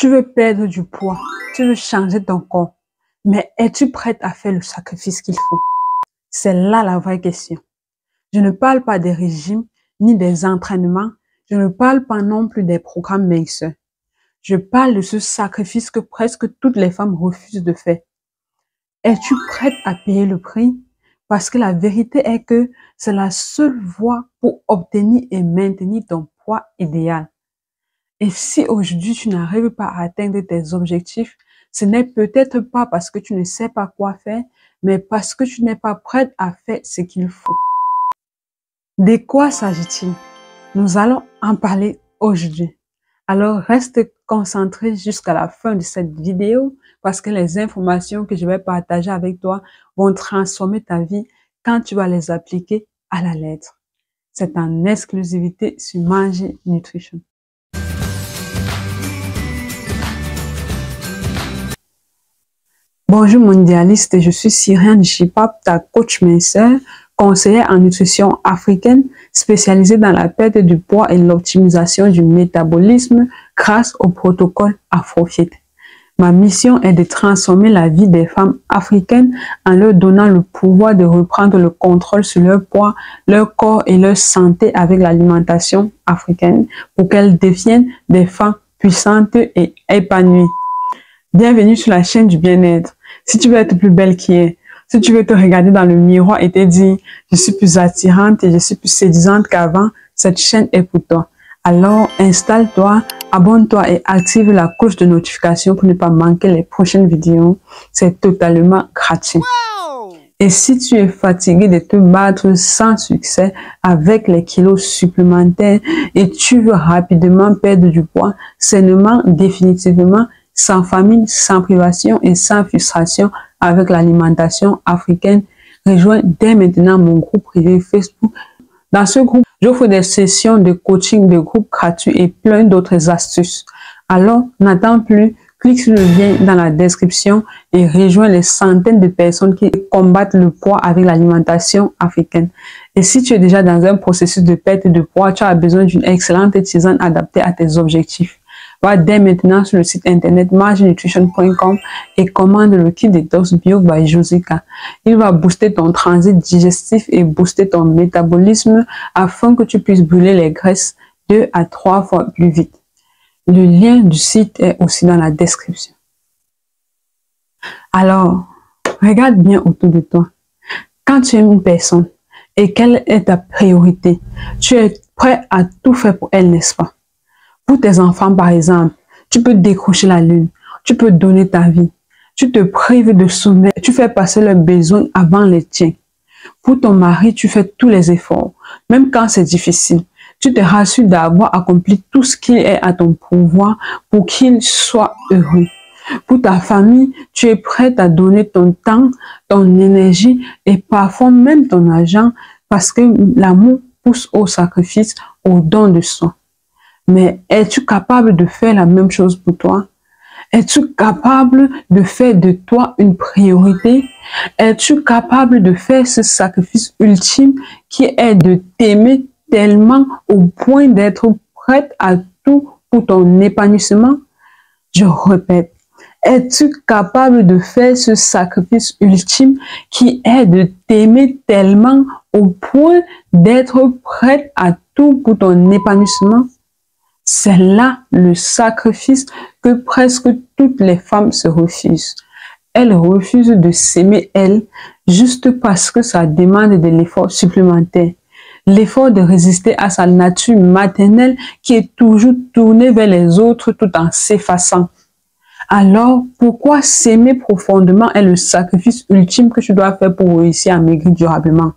Tu veux perdre du poids, tu veux changer ton corps, mais es-tu prête à faire le sacrifice qu'il faut? C'est là la vraie question. Je ne parle pas des régimes ni des entraînements, je ne parle pas non plus des programmes minceurs. Je parle de ce sacrifice que presque toutes les femmes refusent de faire. Es-tu prête à payer le prix? Parce que la vérité est que c'est la seule voie pour obtenir et maintenir ton poids idéal. Et si aujourd'hui tu n'arrives pas à atteindre tes objectifs, ce n'est peut-être pas parce que tu ne sais pas quoi faire, mais parce que tu n'es pas prête à faire ce qu'il faut. De quoi s'agit-il? Nous allons en parler aujourd'hui. Alors reste concentré jusqu'à la fin de cette vidéo parce que les informations que je vais partager avec toi vont transformer ta vie quand tu vas les appliquer à la lettre. C'est en exclusivité sur Manger Nutrition. Bonjour mondialiste, je suis Cyriane Chipap, ta coach minceur, conseillère en nutrition africaine, spécialisée dans la perte du poids et l'optimisation du métabolisme grâce au protocole AfroFit. Ma mission est de transformer la vie des femmes africaines en leur donnant le pouvoir de reprendre le contrôle sur leur poids, leur corps et leur santé avec l'alimentation africaine pour qu'elles deviennent des femmes puissantes et épanouies. Bienvenue sur la chaîne du bien-être. Si tu veux être plus belle qu'hier, si tu veux te regarder dans le miroir et te dire « Je suis plus attirante et je suis plus séduisante qu'avant », cette chaîne est pour toi. Alors, installe-toi, abonne-toi et active la cloche de notification pour ne pas manquer les prochaines vidéos. C'est totalement gratuit. Wow! Et si tu es fatigué de te battre sans succès avec les kilos supplémentaires et tu veux rapidement perdre du poids, sainement, définitivement, sans famine, sans privation et sans frustration avec l'alimentation africaine, rejoins dès maintenant mon groupe privé Facebook. Dans ce groupe, j'offre des sessions de coaching de groupe gratuits et plein d'autres astuces. Alors, n'attends plus, clique sur le lien dans la description et rejoins les centaines de personnes qui combattent le poids avec l'alimentation africaine. Et si tu es déjà dans un processus de perte de poids, tu as besoin d'une excellente tisane adaptée à tes objectifs. Va dès maintenant sur le site internet mangenutrition.com et commande le kit Detox Bio by Josica. Il va booster ton transit digestif et booster ton métabolisme afin que tu puisses brûler les graisses 2 à 3 fois plus vite. Le lien du site est aussi dans la description. Alors, regarde bien autour de toi. Quand tu aimes une personne et quelle est ta priorité, tu es prêt à tout faire pour elle, n'est-ce pas? Pour tes enfants, par exemple, tu peux décrocher la lune, tu peux donner ta vie, tu te prives de sommeil, tu fais passer leurs besoins avant les tiens. Pour ton mari, tu fais tous les efforts, même quand c'est difficile. Tu te rassures d'avoir accompli tout ce qui est à ton pouvoir pour qu'il soit heureux. Pour ta famille, tu es prête à donner ton temps, ton énergie et parfois même ton argent parce que l'amour pousse au sacrifice, au don de soi. Mais es-tu capable de faire la même chose pour toi? Es-tu capable de faire de toi une priorité? Es-tu capable de faire ce sacrifice ultime qui est de t'aimer tellement au point d'être prête à tout pour ton épanouissement? Je répète, es-tu capable de faire ce sacrifice ultime qui est de t'aimer tellement au point d'être prête à tout pour ton épanouissement? C'est là le sacrifice que presque toutes les femmes se refusent. Elles refusent de s'aimer elles juste parce que ça demande de l'effort supplémentaire. L'effort de résister à sa nature maternelle qui est toujours tournée vers les autres tout en s'effaçant. Alors, pourquoi s'aimer profondément est le sacrifice ultime que tu dois faire pour réussir à maigrir durablement?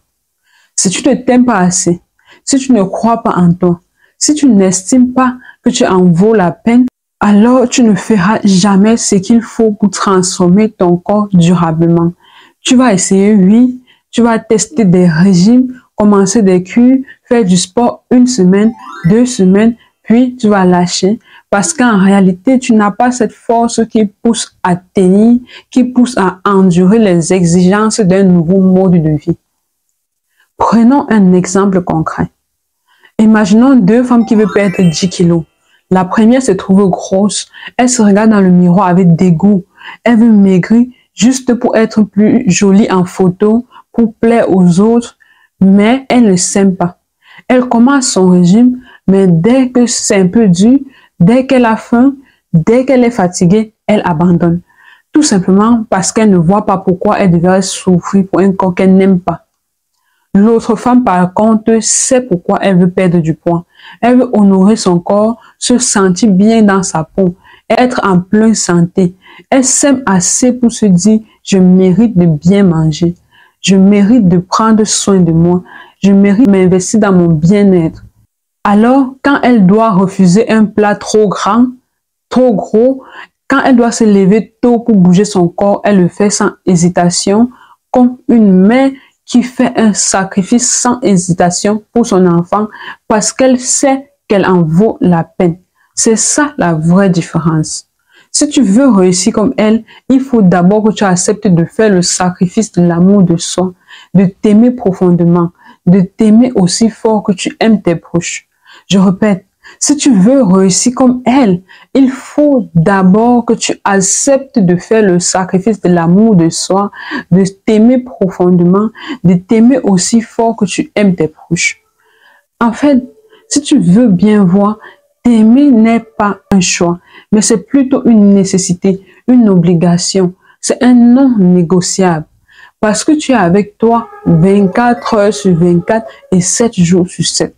Si tu ne t'aimes pas assez, si tu ne crois pas en toi, si tu n'estimes pas que tu en vaux la peine, alors tu ne feras jamais ce qu'il faut pour transformer ton corps durablement. Tu vas essayer, oui, tu vas tester des régimes, commencer des cures, faire du sport 1 semaine, 2 semaines, puis tu vas lâcher parce qu'en réalité, tu n'as pas cette force qui pousse à tenir, qui pousse à endurer les exigences d'un nouveau mode de vie. Prenons un exemple concret. Imaginons 2 femmes qui veulent perdre 10 kilos. La première se trouve grosse. Elle se regarde dans le miroir avec dégoût. Elle veut maigrir juste pour être plus jolie en photo, pour plaire aux autres, mais elle ne s'aime pas. Elle commence son régime, mais dès que c'est un peu dur, dès qu'elle a faim, dès qu'elle est fatiguée, elle abandonne. Tout simplement parce qu'elle ne voit pas pourquoi elle devrait souffrir pour un corps qu'elle n'aime pas. L'autre femme, par contre, sait pourquoi elle veut perdre du poids. Elle veut honorer son corps, se sentir bien dans sa peau, être en pleine santé. Elle s'aime assez pour se dire « je mérite de bien manger, je mérite de prendre soin de moi, je mérite de m'investir dans mon bien-être ». Alors, quand elle doit refuser un plat trop grand, trop gros, quand elle doit se lever tôt pour bouger son corps, elle le fait sans hésitation, comme une mère qui fait un sacrifice sans hésitation pour son enfant parce qu'elle sait qu'elle en vaut la peine. C'est ça la vraie différence. Si tu veux réussir comme elle, il faut d'abord que tu acceptes de faire le sacrifice de l'amour de soi, de t'aimer profondément, de t'aimer aussi fort que tu aimes tes proches. Je répète, si tu veux réussir comme elle, il faut d'abord que tu acceptes de faire le sacrifice de l'amour de soi, de t'aimer profondément, de t'aimer aussi fort que tu aimes tes proches. En fait, si tu veux bien voir, t'aimer n'est pas un choix, mais c'est plutôt une nécessité, une obligation. C'est un non négociable. Parce que tu es avec toi 24 heures sur 24 et 7 jours sur 7.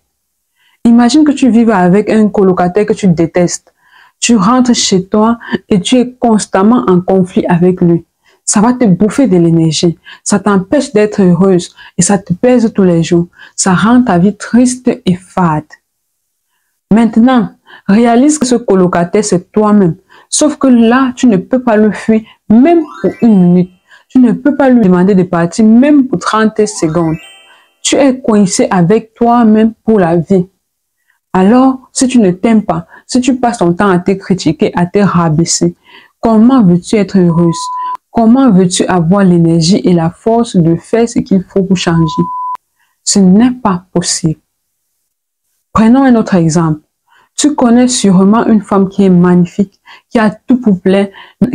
Imagine que tu vives avec un colocataire que tu détestes. Tu rentres chez toi et tu es constamment en conflit avec lui. Ça va te bouffer de l'énergie. Ça t'empêche d'être heureuse et ça te pèse tous les jours. Ça rend ta vie triste et fade. Maintenant, réalise que ce colocataire, c'est toi-même. Sauf que là, tu ne peux pas le fuir, même pour une minute. Tu ne peux pas lui demander de partir, même pour 30 secondes. Tu es coincé avec toi-même pour la vie. Alors, si tu ne t'aimes pas, si tu passes ton temps à te critiquer, à te rabaisser, comment veux-tu être heureuse? Comment veux-tu avoir l'énergie et la force de faire ce qu'il faut pour changer? Ce n'est pas possible. Prenons un autre exemple. Tu connais sûrement une femme qui est magnifique, qui a tout pour plaire,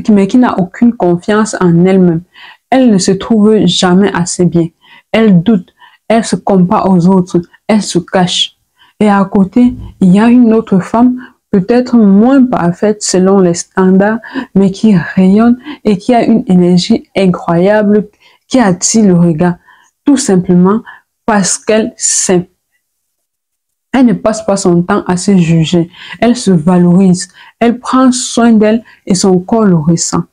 mais qui n'a aucune confiance en elle-même. Elle ne se trouve jamais assez bien. Elle doute, elle se compare aux autres, elle se cache. Et à côté, il y a une autre femme, peut-être moins parfaite selon les standards, mais qui rayonne et qui a une énergie incroyable qui attire le regard, tout simplement parce qu'elle s'aime. Elle ne passe pas son temps à se juger, elle se valorise, elle prend soin d'elle et son corps le ressent.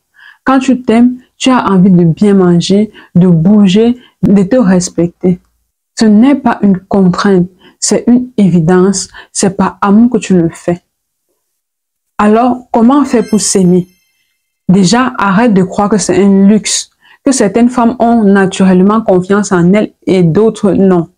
Quand tu t'aimes, tu as envie de bien manger, de bouger, de te respecter. Ce n'est pas une contrainte. C'est une évidence, c'est par amour que tu le fais. Alors, comment faire pour s'aimer? Déjà, arrête de croire que c'est un luxe, que certaines femmes ont naturellement confiance en elles et d'autres non.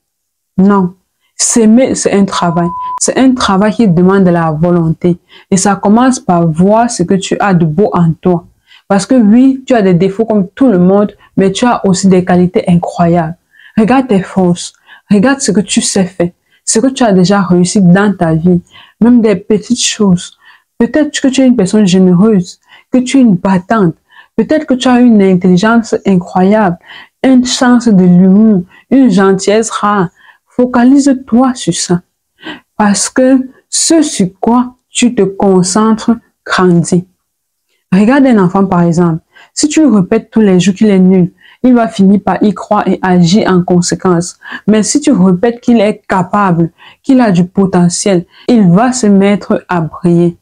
Non, s'aimer, c'est un travail. C'est un travail qui demande de la volonté. Et ça commence par voir ce que tu as de beau en toi. Parce que oui, tu as des défauts comme tout le monde, mais tu as aussi des qualités incroyables. Regarde tes forces, regarde ce que tu sais faire. Ce que tu as déjà réussi dans ta vie, même des petites choses. Peut-être que tu es une personne généreuse, que tu es une battante, peut-être que tu as une intelligence incroyable, un sens de l'humour, une gentillesse rare. Focalise-toi sur ça. Parce que ce sur quoi tu te concentres grandit. Regarde un enfant par exemple. Si tu lui répètes tous les jours qu'il est nul, il va finir par y croire et agir en conséquence. Mais si tu répètes qu'il est capable, qu'il a du potentiel, il va se mettre à briller.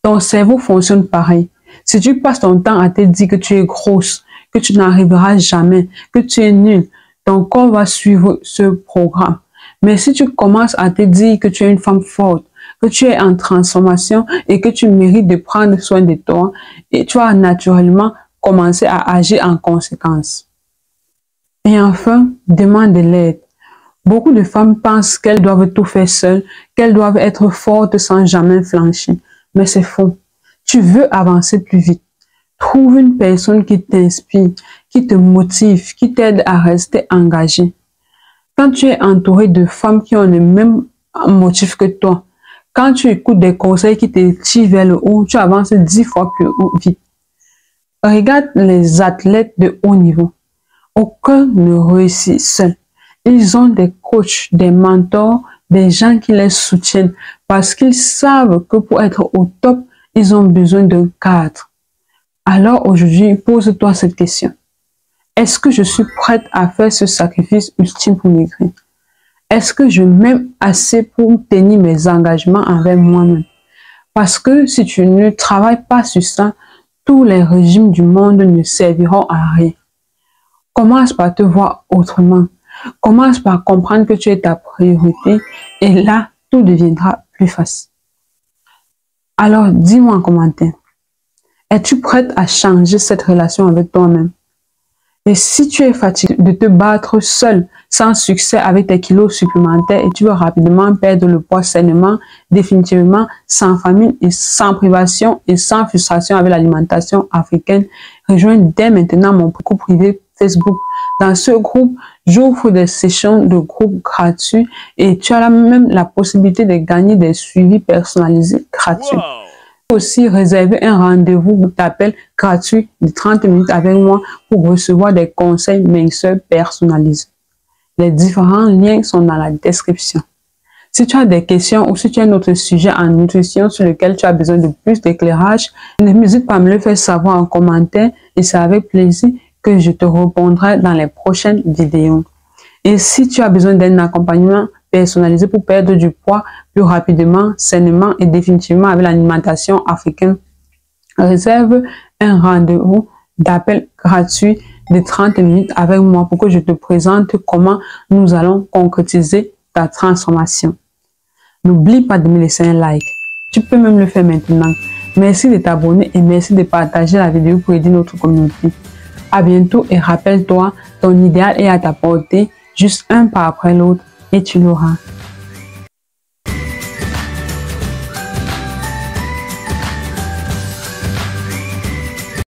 Ton cerveau fonctionne pareil. Si tu passes ton temps à te dire que tu es grosse, que tu n'arriveras jamais, que tu es nul, ton corps va suivre ce programme. Mais si tu commences à te dire que tu es une femme forte, que tu es en transformation et que tu mérites de prendre soin de toi, et tu vas naturellement commencer à agir en conséquence. Et enfin, demande de l'aide. Beaucoup de femmes pensent qu'elles doivent tout faire seules, qu'elles doivent être fortes sans jamais flancher. Mais c'est faux. Tu veux avancer plus vite. Trouve une personne qui t'inspire, qui te motive, qui t'aide à rester engagée. Quand tu es entouré de femmes qui ont le même motif que toi, Quand tu écoutes des conseils qui te tirent vers le haut, tu avances 10 fois plus vite. Regarde les athlètes de haut niveau. Aucun ne réussit seul. Ils ont des coachs, des mentors, des gens qui les soutiennent parce qu'ils savent que pour être au top, ils ont besoin d'un cadre. Alors aujourd'hui, pose-toi cette question. Est-ce que je suis prête à faire ce sacrifice ultime pour maigrir? Est-ce que je m'aime assez pour tenir mes engagements envers moi-même? Parce que si tu ne travailles pas sur ça, tous les régimes du monde ne serviront à rien. Commence par te voir autrement. Commence par comprendre que tu es ta priorité et là, tout deviendra plus facile. Alors, dis-moi en commentaire, es-tu prête à changer cette relation avec toi-même? Et si tu es fatigué de te battre seul, sans succès avec tes kilos supplémentaires et tu veux rapidement perdre le poids sainement, définitivement, sans famine et sans privation et sans frustration avec l'alimentation africaine, rejoins dès maintenant mon groupe privé Facebook. Dans ce groupe, j'offre des sessions de groupe gratuits et tu as même la possibilité de gagner des suivis personnalisés gratuits. Wow. Aussi réserver un rendez-vous d'appel gratuit de 30 minutes avec moi pour recevoir des conseils minceurs personnalisés. Les différents liens sont dans la description. Si tu as des questions ou si tu as un autre sujet en nutrition sur lequel tu as besoin de plus d'éclairage, n'hésite pas à me le faire savoir en commentaire et c'est avec plaisir que je te répondrai dans les prochaines vidéos. Et si tu as besoin d'un accompagnement personnalisé pour perdre du poids plus rapidement, sainement et définitivement avec l'alimentation africaine, réserve un rendez-vous d'appel gratuit de 30 minutes avec moi pour que je te présente comment nous allons concrétiser ta transformation. N'oublie pas de me laisser un like. Tu peux même le faire maintenant. Merci de t'abonner et merci de partager la vidéo pour aider notre communauté. À bientôt et rappelle-toi, ton idéal est à ta portée, juste un pas après l'autre et tu l'auras.